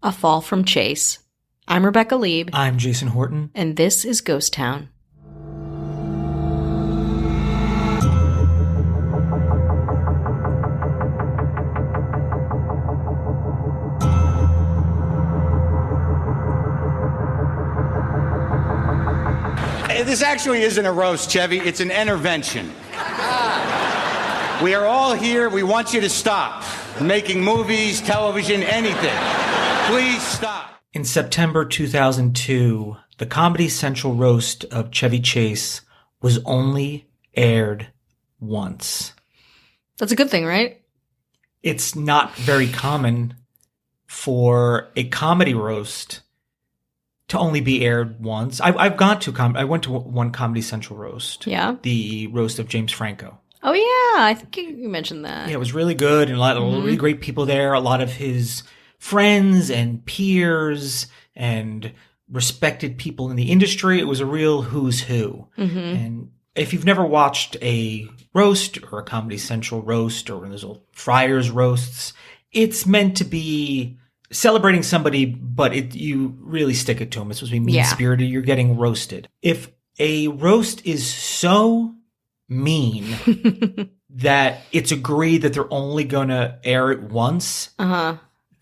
A Fall from Chase. I'm Rebecca Lieb. I'm Jason Horton. And this is Ghost Town. This actually isn't a roast, Chevy. It's an intervention. We are all here. We want you to stop making movies, television, anything. Please stop. In September 2002, the Comedy Central roast of Chevy Chase was only aired once. That's a good thing, right? It's not very common for a comedy roast to only be aired once. I've gone to I went to one Comedy Central roast. Yeah. The roast of James Franco. Oh yeah, I think you mentioned that. Yeah, it was really good, and a lot of really great people there. A lot of his friends and peers and respected people in the industry. It was a real who's who. And if you've never watched a roast or a Comedy Central roast or one of those old Friars roasts, it's meant to be celebrating somebody, but you really stick it to them. It's supposed to be mean-spirited. You're getting roasted. If a roast is so mean that it's agreed that they're only going to air it once,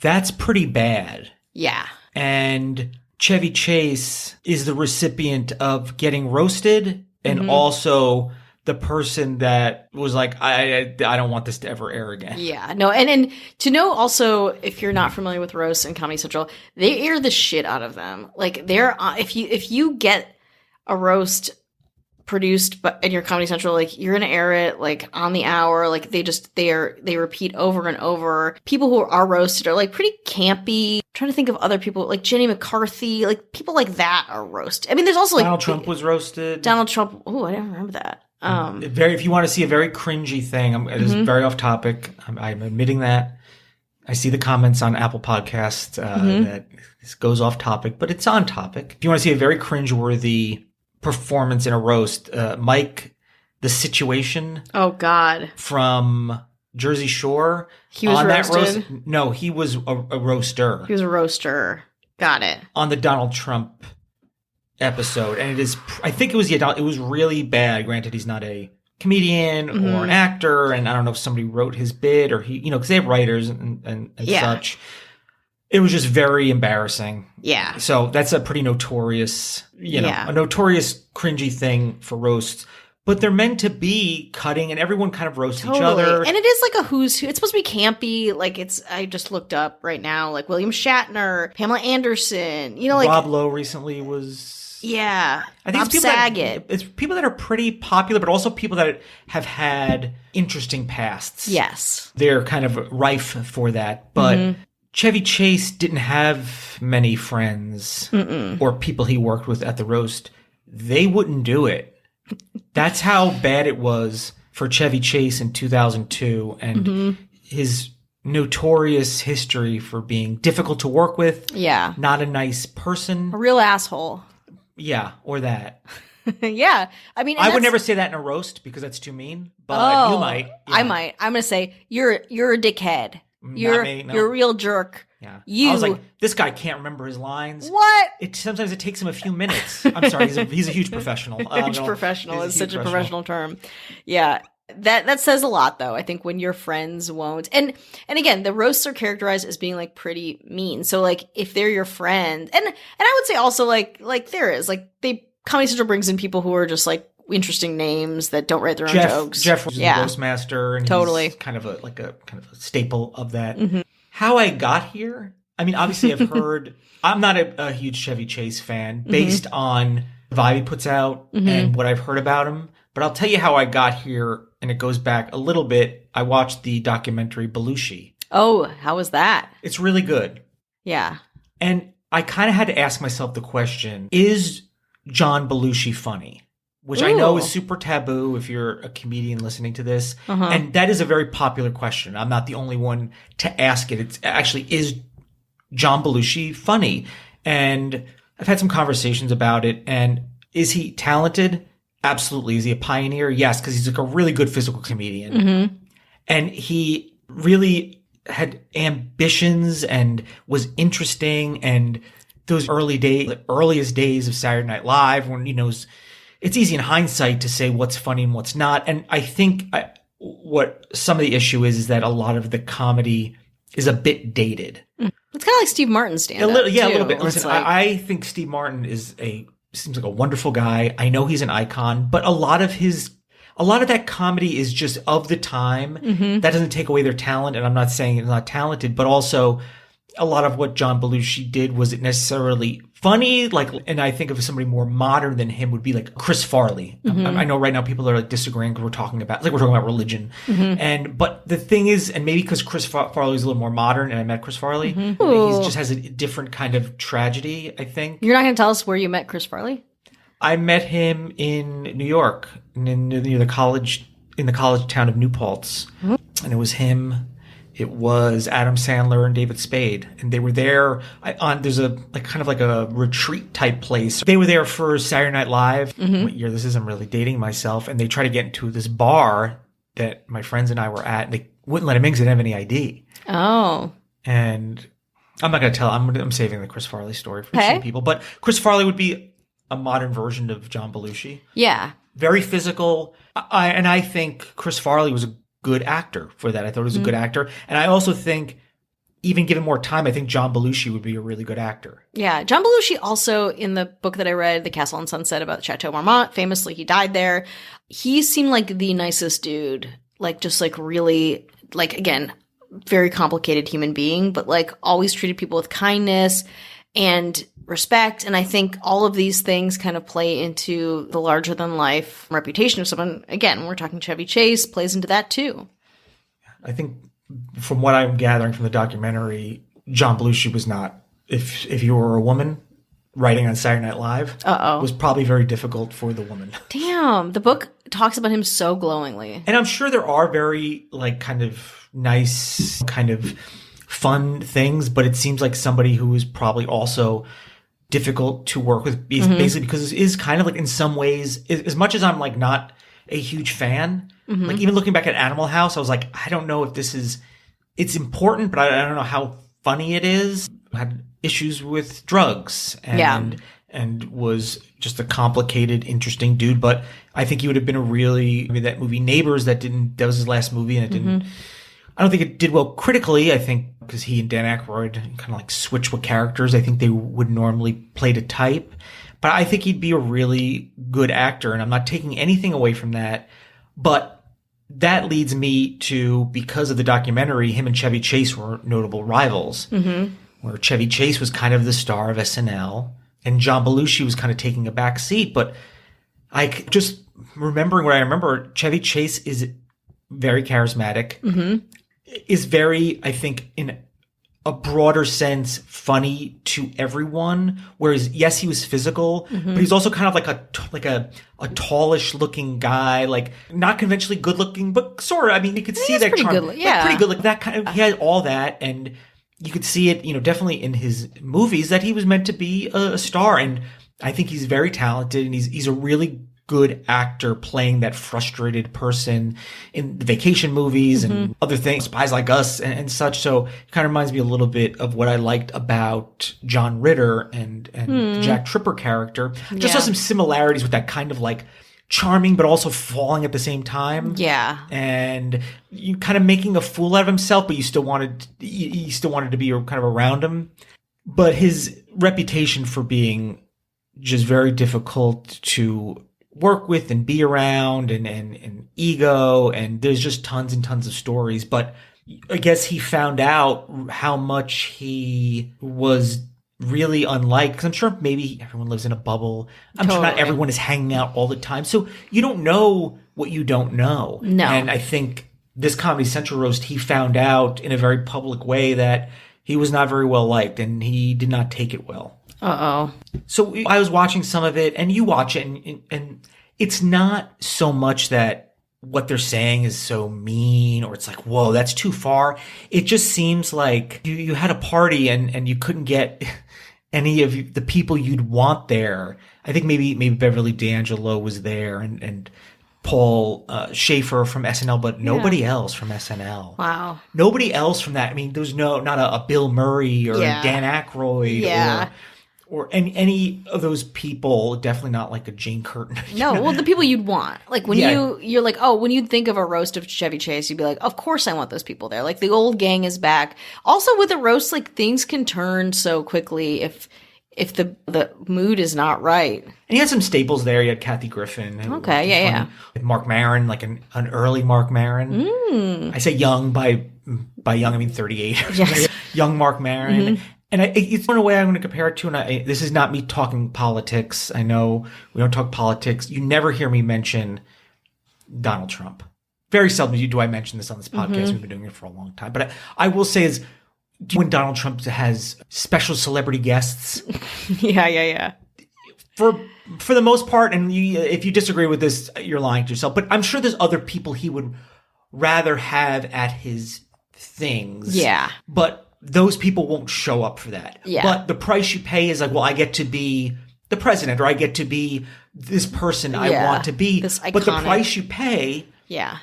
that's pretty bad. Yeah. And Chevy Chase is the recipient of getting roasted and also the person that was like, I don't want this to ever air again. Yeah, no, and to know also, if you're not familiar with roasts and Comedy Central, they air the shit out of them. Like if you get a roast produced in your Comedy Central, like you're gonna air it like on the hour. Like they repeat over and over. People who are roasted are like pretty campy. I'm trying to think of other people like Jenny McCarthy, like people like that are roasted. I mean, there's also like Donald Trump was roasted. Donald Trump. Oh, I don't remember that. If you want to see a very cringy thing, it is very off topic. I'm admitting that. I see the comments on Apple Podcasts that this goes off topic, but it's on topic. If you want to see a very cringeworthy performance in a roast, Mike, The Situation. Oh God. From Jersey Shore. He was roasted? That roast. No, he was a roaster. He was a roaster. Got it. On the Donald Trump episode, and I think it was really bad. Granted, he's not a comedian or an actor, and I don't know if somebody wrote his bit or he, because they have writers and such. It was just very embarrassing. Yeah. So that's a pretty notorious, a notorious cringy thing for roasts. But they're meant to be cutting, and everyone kind of roasts each other. And it is like a who's who. It's supposed to be campy. Like I just looked up right now, like William Shatner, Pamela Anderson. Like Rob Lowe recently was. Yeah, I think Bob Saget. It's people that are pretty popular, but also people that have had interesting pasts. Yes, they're kind of rife for that. But Chevy Chase didn't have many friends or people he worked with at the roast. They wouldn't do it. That's how bad it was for Chevy Chase in 2002, and his notorious history for being difficult to work with. Yeah, not a nice person, a real asshole. Yeah, or that. Yeah. I mean, I would never say that in a roast because that's too mean, but you might. Yeah. I might. I'm going to say you're a dickhead. You're a real jerk. Yeah. I was like, this guy can't remember his lines. What? Sometimes it takes him a few minutes. I'm sorry, he's a huge professional. Huge professional is such a professional term. Yeah. That says a lot, though. I think when your friends won't, and again, the roasts are characterized as being like pretty mean. So like if they're your friend, and I would say also like there is like Comedy Central brings in people who are just like interesting names that don't write their own jokes. Jeff was the Ghostmaster, and he's kind of a staple of that. How I got here? I mean, obviously I've heard. I'm not a huge Chevy Chase fan based on the vibe he puts out and what I've heard about him. But I'll tell you how I got here, and it goes back a little bit. I watched the documentary Belushi. Oh, how was that? It's really good. Yeah. And I kind of had to ask myself the question, is John Belushi funny? Which I know is super taboo if you're a comedian listening to this. And that is a very popular question. I'm not the only one to ask it. It's actually, is John Belushi funny? And I've had some conversations about it. And is he talented? Absolutely. Is he a pioneer? Yes, because he's like a really good physical comedian. And he really had ambitions and was interesting. And those earliest days of Saturday Night Live, when, it's easy in hindsight to say what's funny and what's not. And I think what some of the issue is that a lot of the comedy is a bit dated. It's kind of like Steve Martin's stand-up. A little bit. Listen, I think Steve Martin seems like a wonderful guy. I know he's an icon, but a lot of that comedy is just of the time. That doesn't take away their talent. And I'm not saying he's not talented, but also a lot of what John Belushi did wasn't necessarily funny. And I think of somebody more modern than him would be like Chris Farley. I know right now people are like disagreeing because we're talking about religion. But the thing is, and maybe because Chris Farley is a little more modern and I met Chris Farley, he just has a different kind of tragedy, I think. You're not going to tell us where you met Chris Farley? I met him in New York, near the college town of New Paltz. And it was him. It was Adam Sandler and David Spade, and they were there there's a kind of like a retreat type place. They were there for Saturday Night Live. What year this is? I'm really dating myself. And they tried to get into this bar that my friends and I were at, and they wouldn't let him in because they didn't have any ID. Oh. And I'm not going to tell. I'm saving the Chris Farley story for some people, but Chris Farley would be a modern version of John Belushi. Yeah. Very physical. And I think Chris Farley was a good actor for that. I thought he was a good actor. And I also think, even given more time, I think John Belushi would be a really good actor. Yeah. John Belushi also, in the book that I read, The Castle on Sunset, about Chateau Marmont, famously he died there. He seemed like the nicest dude. Just really, again, very complicated human being, but always treated people with kindness and respect. And I think all of these things kind of play into the larger than life reputation of someone. Again, when we're talking Chevy Chase, plays into that too. I think from what I'm gathering from the documentary, John Belushi was not, if you were a woman writing on Saturday Night Live, was probably very difficult for the woman. Damn. The book talks about him so glowingly. And I'm sure there are very kind of nice, kind of fun things, but it seems like somebody who is probably also difficult to work with, basically because it is kind of in some ways, as much as I'm not a huge fan, even looking back at Animal House, I was like, I don't know if it's important, but I don't know how funny it is. I had issues with drugs and was just a complicated, interesting dude. But I think he would have been that movie Neighbors that was his last movie, and it didn't, I don't think it did well critically. I think because he and Dan Aykroyd kind of switch with characters. I think they would normally play to type, but I think he'd be a really good actor, and I'm not taking anything away from that. But that leads me to, because of the documentary, him and Chevy Chase were notable rivals, where Chevy Chase was kind of the star of SNL, and John Belushi was kind of taking a back seat. But just remembering what I remember, Chevy Chase is very charismatic, is very, I think, in a broader sense, funny to everyone. Whereas, yes, he was physical, but he's also kind of like a tallish looking guy, not conventionally good looking, but sort of. I mean, you could see that pretty charm. good, yeah, pretty good. That kind of, he had all that, and you could see it, definitely in his movies that he was meant to be a star. And I think he's very talented, and he's a really good actor playing that frustrated person in the Vacation movies and other things, Spies Like Us and such. So it kind of reminds me a little bit of what I liked about John Ritter and the Jack Tripper character. Just saw some similarities with that kind of charming, but also falling at the same time. Yeah. And you kind of making a fool out of himself, but you still wanted to be kind of around him. But his reputation for being just very difficult to work with and be around and ego, and there's just tons and tons of stories. But I guess he found out how much he was really unlike, because I'm sure maybe everyone lives in a bubble. I'm sure not everyone is hanging out all the time. So you don't know what you don't know. No. And I think this Comedy Central roast, he found out in a very public way that he was not very well liked, and he did not take it well. So I was watching some of it, and you watch it, and it's not so much that what they're saying is so mean, or it's whoa, that's too far. It just seems like you had a party and you couldn't get any of the people you'd want there. I think maybe Beverly D'Angelo was there, and Paul Schaefer from SNL, but nobody else from SNL. Wow. Nobody else from that. I mean, there's not a Bill Murray or Dan Aykroyd or any of those people. Definitely not like a Jane Curtin. No, well, the people you'd want. Like when you're like, oh, when you think of a roast of Chevy Chase, you'd be like, of course I want those people there. Like the old gang is back. Also with a roast, like things can turn so quickly if the mood is not right. And he had some staples there. He had Kathy Griffin. Okay, yeah. Mark Maron, like an early Mark Maron. I say young, by young I mean 38. Yes. Young Mark Maron. And it's one way I'm going to compare it to, and this is not me talking politics. I know we don't talk politics. You never hear me mention Donald Trump. Very seldom do I mention this on this podcast. We've been doing it for a long time. But I will say is, when Donald Trump has special celebrity guests. Yeah. For the most part, and if you disagree with this, you're lying to yourself. But I'm sure there's other people he would rather have at his things. Yeah. But those people won't show up for that. Yeah. But the price you pay is like, well, I get to be the president, or I get to be this person I want to be. This iconic. But the price you pay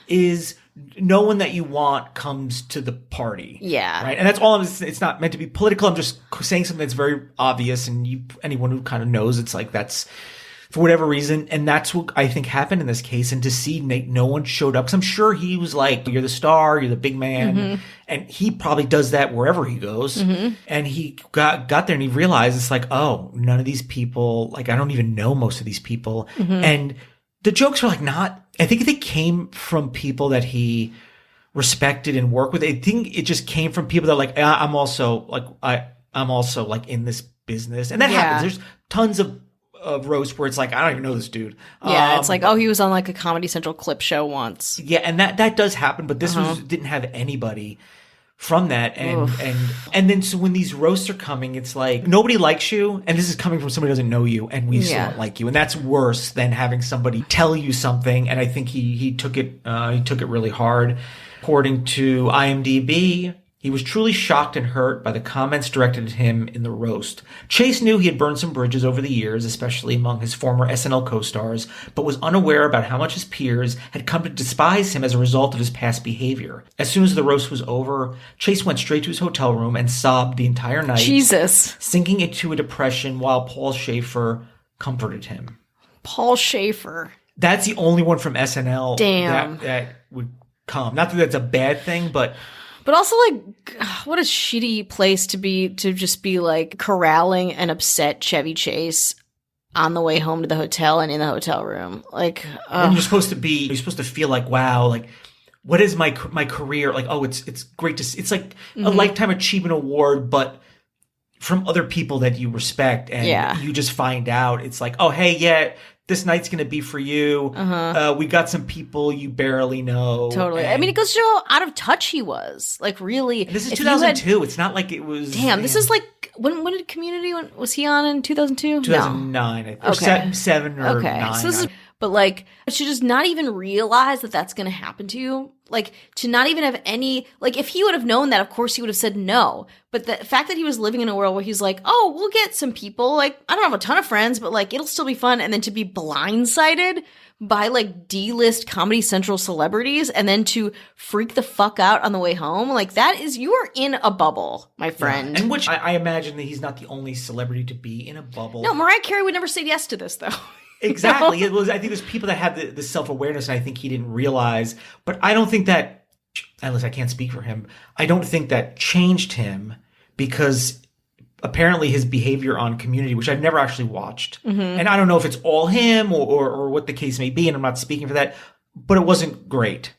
is no one that you want comes to the party. Yeah. Right. And that's all it's not meant to be political. I'm just saying something that's very obvious, and anyone who kind of knows, it's like that's for whatever reason. And that's what I think happened in this case. And to see no one showed up, because I'm sure he was like, you're the star, you're the big man. And he probably does that wherever he goes. And he got there and he realized it's like, oh, none of these people, like I don't even know most of these people. And the jokes are like I think they came from people that he respected and worked with. I think it just came from people that are like, I'm also like in this business. And that happens. There's tons of roast where it's like, I don't even know this dude. Yeah, it's like, oh, he was on like a Comedy Central clip show once. Yeah, and that does happen, but this didn't have anybody from that. And then so when these roasts are coming, it's like nobody likes you, and this is coming from somebody who doesn't know you, and we still don't like you. And that's worse than having somebody tell you something. And I think he took it really hard. According to IMDb, he was truly shocked and hurt by the comments directed at him in the roast. Chase knew he had burned some bridges over the years, especially among his former SNL co-stars, but was unaware about how much his peers had come to despise him as a result of his past behavior. As soon as the roast was over, Chase went straight to his hotel room and sobbed the entire night, sinking into a depression while Paul Schaefer comforted him. Paul Schaefer. That's the only one from SNL Damn. that would come. Not that that's a bad thing, but also, like, what a shitty place to just be, like, corralling an upset Chevy Chase on the way home to the hotel and in the hotel room. Like, and you're supposed to feel like, wow, like, what is my career? Like, oh, it's great to see. It's like a Lifetime Achievement Award, but from other people that you respect. And you just find out, it's like, oh, hey, this night's going to be for you. We got some people you barely know. Totally. I mean, it goes to show how out of touch he was. Like, really. And this is 2002. It's not like it was. Damn, this is like, when did Community, was he on in 2002? 2009. No. I think. Or 7 or 9. So this is, but like, to just not even realize that that's going to happen to you. Like, to not even have any, like, if he would have known that, of course he would have said no. But the fact that he was living in a world where he's like, oh, we'll get some people. Like, I don't have a ton of friends, but like, it'll still be fun. And then to be blindsided by like D-list Comedy Central celebrities and then to freak the fuck out on the way home. Like, that is, you are in a bubble, my friend. Yeah. And which I imagine that he's not the only celebrity to be in a bubble. No, Mariah Carey would never say yes to this, though. Exactly. It was. I think there's people that have the self-awareness, and I think he didn't realize. But I don't think that, unless I can't speak for him, I don't think that changed him, because apparently his behavior on Community, which I've never actually watched, and I don't know if it's all him or what the case may be, and I'm not speaking for that, but it wasn't great.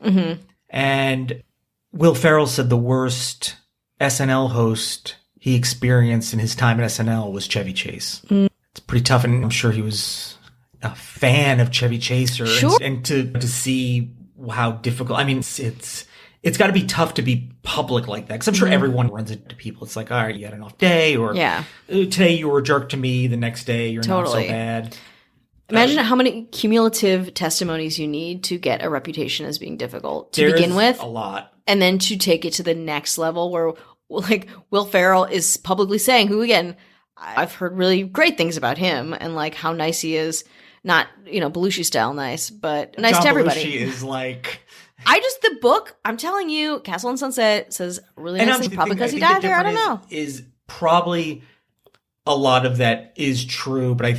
And Will Ferrell said the worst SNL host he experienced in his time at SNL was Chevy Chase. It's pretty tough, and I'm sure he was a fan of Chevy Chaser, and to see how difficult. I mean, it's got to be tough to be public like that, because I'm sure everyone runs into people. It's like, all right, you had an off day, or today you were a jerk to me, the next day you're not so bad. Imagine how many cumulative testimonies you need to get a reputation as being difficult to begin with. A lot. And then to take it to the next level where, like, Will Ferrell is publicly saying, who, again, I've heard really great things about him and like how nice he is. Not, Belushi style nice, but nice John to everybody. Belushi is like... the book, I'm telling you, Castle on Sunset says really nice things, probably because he died there. I don't know. Is probably a lot of that is true, but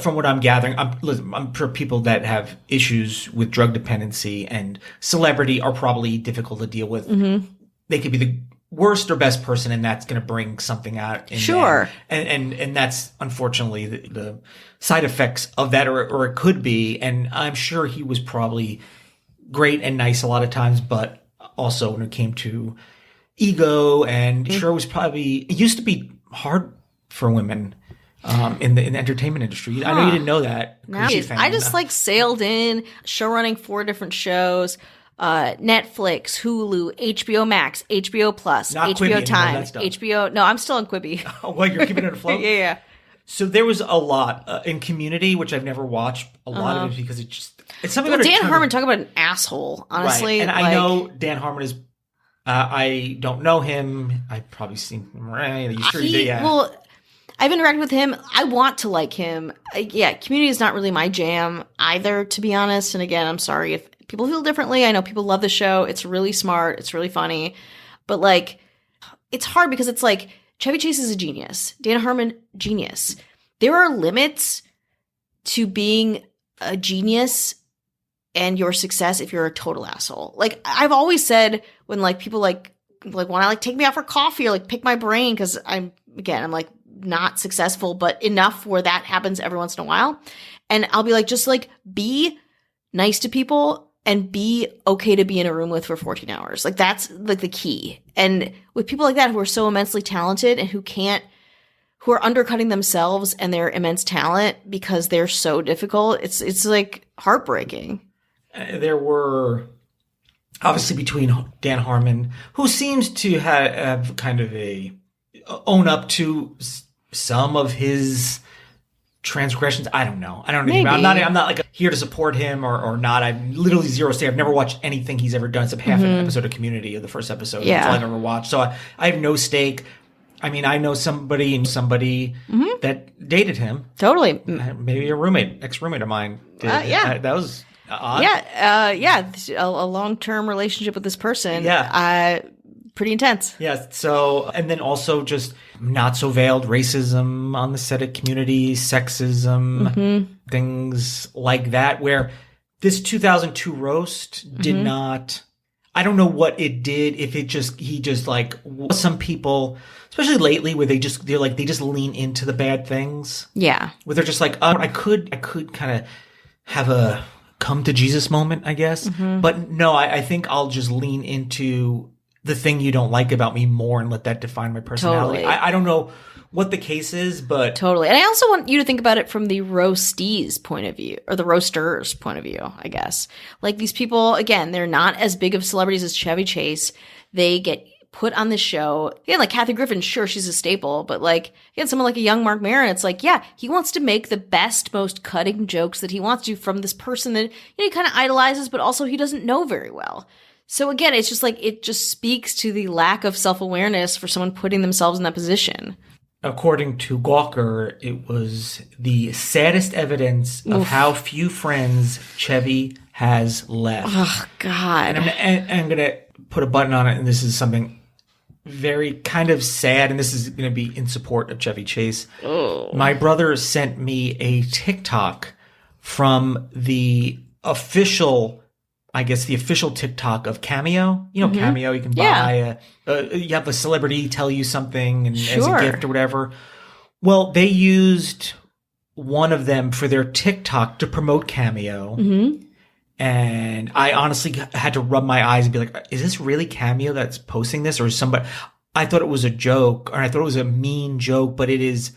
from what I'm gathering, I'm sure people that have issues with drug dependency and celebrity are probably difficult to deal with. Mm-hmm. They could be the worst or best person, and that's going to bring something out in sure. them. And that's unfortunately the side effects of that, or it could be. And I'm sure he was probably great and nice a lot of times, but also when it came to ego, and sure it was probably, it used to be hard for women in the entertainment industry. I know you didn't know that. I just sailed in, show running 4 different shows, Netflix, Hulu, HBO Max, HBO Plus, Not HBO Quibi, Time, that's done. HBO. No, I'm still on Quibi. Oh, well, you're keeping it afloat? Yeah. So there was a lot in Community, which I've never watched. A lot of it because it's something. Well, Dan Harmon, talk about an asshole. Honestly, right. And I know Dan Harmon is. I don't know him. I've probably seen him. Well, I've interacted with him. I want to like him. Community is not really my jam either, to be honest. And again, I'm sorry if people feel differently. I know people love the show. It's really smart. It's really funny. But it's hard because it's Chevy Chase is a genius. Dan Harmon, genius. There are limits to being a genius and your success if you're a total asshole. I've always said when people want to take me out for coffee or pick my brain because I'm not successful, but enough where that happens every once in a while. And I'll be just be nice to people and be okay to be in a room with for 14 hours. That's the key. And with people like that who are so immensely talented and who are undercutting themselves and their immense talent because they're so difficult, it's heartbreaking. There were obviously between Dan Harmon, who seems to have kind of own up to some of his transgressions. I don't know. I'm not here to support him or not. I'm literally zero say. I've never watched anything he's ever done except half an episode of Community, of the first episode. Yeah. That's all I've ever watched. So I have no stake. I mean, I know somebody that dated him. Totally. Maybe ex-roommate of mine did. Yeah. That was odd. Yeah. A long-term relationship with this person. Yeah. Pretty intense. Yeah. So, and then also just not so veiled racism on the set of Community, sexism, things like that, where this 2002 roast did not, I don't know what it did. If he just some people, especially lately, where they just lean into the bad things. Yeah. Where they're just I could kind of have a come to Jesus moment, I guess. But no, I think I'll just lean into the thing you don't like about me more and let that define my personality. Totally. I don't know what the case is, but... Totally. And I also want you to think about it from the roastees' point of view, or the roasters' point of view, I guess. These people, again, they're not as big of celebrities as Chevy Chase. They get put on the show. Again, Kathy Griffin, sure, she's a staple, but again, someone like a young Mark Maron, it's he wants to make the best, most cutting jokes that he wants to from this person that he kind of idolizes, but also he doesn't know very well. So again, it's just it just speaks to the lack of self-awareness for someone putting themselves in that position. According to Gawker, it was the saddest evidence of how few friends Chevy has left. Oh, God. And I'm going to put a button on it, and this is something very kind of sad, and this is going to be in support of Chevy Chase. Oh. My brother sent me a TikTok from the official TikTok of Cameo. Cameo, you can buy you have a celebrity tell you something and as a gift or whatever. Well, they used one of them for their TikTok to promote Cameo. And I honestly had to rub my eyes and be like, is this really Cameo that's posting this, or is somebody... I thought it was a joke, or I thought it was a mean joke, but it is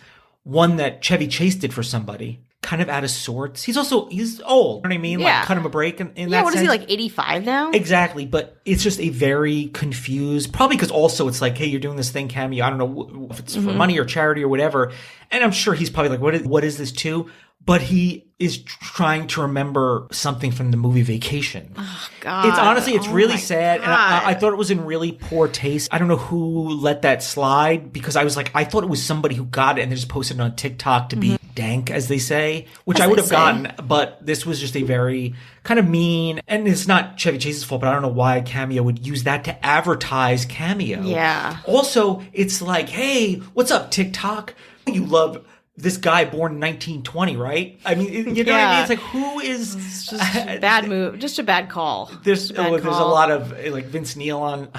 one that Chevy Chase did for somebody. Kind of out of sorts. He's old. You know what I mean? Yeah. Cut him a break in that sense. Yeah, what is he, 85 now? Exactly. But it's just a very confused, probably because also it's hey, you're doing this thing, Cameo. I don't know if it's for money or charity or whatever. And I'm sure he's probably what is this too? but he is trying to remember something from the movie Vacation. Oh, God. It's honestly, it's really sad. God. And I thought it was in really poor taste. I don't know who let that slide because I was like, I thought it was somebody who got it and they just posted it on TikTok to be dank, as they say, which I would have gotten. But this was just a very kind of mean, and it's not Chevy Chase's fault, but I don't know why Cameo would use that to advertise Cameo. Yeah. Also, it's like, hey, what's up, TikTok? You love this guy born in 1920, right? I mean, you know what I mean? It's like, who is... It's just a bad move. Just a bad call. There's a lot of, like, Vince Neil on...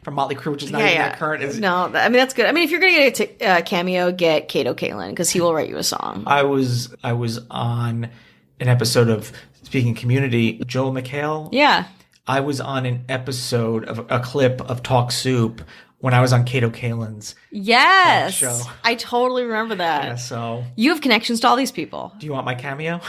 from Motley Crue, which is not even that current. No, I mean, that's good. I mean, if you're going to get a Cameo, get Kato Kaelin, because he will write you a song. I was on an episode of, speaking Community, Joel McHale. Yeah. I was on an episode of a clip of Talk Soup when I was on Kato Kaelin's talk show. I totally remember that. Yeah, so... You have connections to all these people. Do you want my cameo?